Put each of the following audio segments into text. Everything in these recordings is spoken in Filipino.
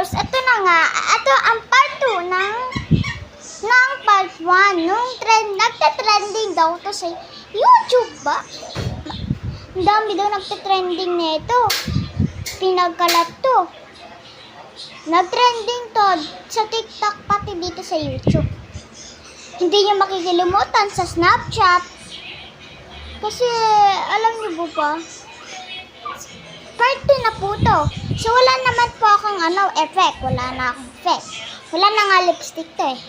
guys, ito na nga. Ito ang part 2 ng part 1. Nung nagte-trending daw to sa YouTube ba? Ang dami daw nagte-trending nito. Pinagkalat to. Nag-trending to sa TikTok pati dito sa YouTube. Hindi nyo makikilimutan sa Snapchat. Kasi, alam nyo ba? Part 2 na po to. So, wala naman po akong effect. Wala na akong effect. Wala na nga lipstick to eh.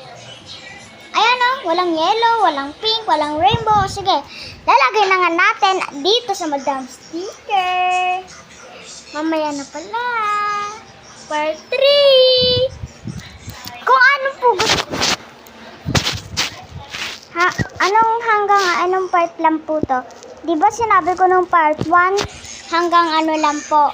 Ayan o, walang yellow, walang pink, walang rainbow. Sige, lalagay na nga natin dito sa Madam Sticker. Mamaya na pala. Part 3. Kung ano po gusto. Anong part lang po to? Diba sinabi ko nung part 1? Hanggang lang po.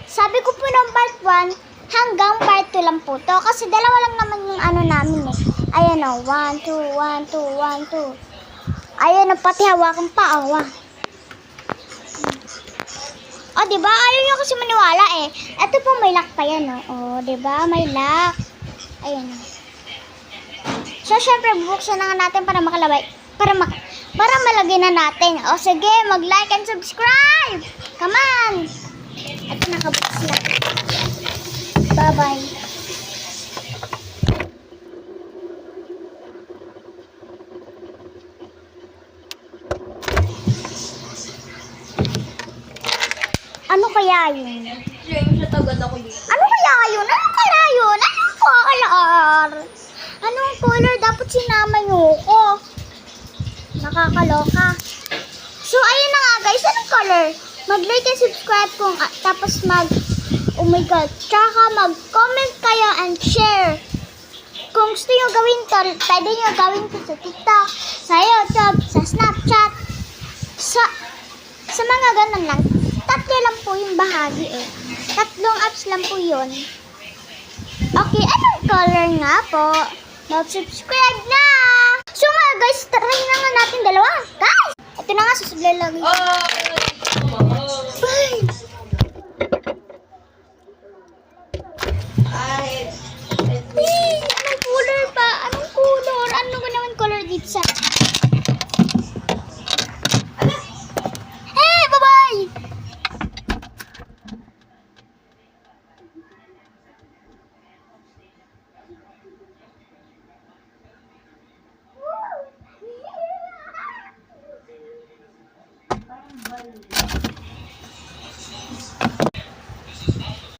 Sabi ko po ng part 1, hanggang part 2 lang po to. Kasi dalawa lang naman yung namin eh. Ayan o, 1, 2, 1, 2, 1, 2. Ayan o, pati hawakan pa o. O, diba? Ayaw nyo kasi maniwala eh. Ito po may lock pa yan o. O, diba? May lock. Ayan o. So, syempre, bubuksan na nga natin para makalabay. Para malagay na natin. O, sige, mag-like and subscribe! Come on! Ito, nakabukas na. Bye-bye. Ano kaya yun? James, natagad ako dito. Ano kaya yun? Ano kaya yun? Anong color? Anong color? Dapat sinama nyo ko. Nakakaloka. So, ayun na nga guys. Anong color? Mag-like and subscribe kung tapos oh my god. Tsaka mag-comment kayo and share. Kung gusto nyo gawin to, pwede nyo gawin to sa TikTok, sa YouTube, sa Snapchat. Sa mga ganun lang. Tatlo lang po yung bahagi eh. Tatlong apps lang po yun. Okay, anong color nga po? Mag-subscribe na! So nga guys, try na nga natin dalawa. Guys! Ito na nga, susublay lagi.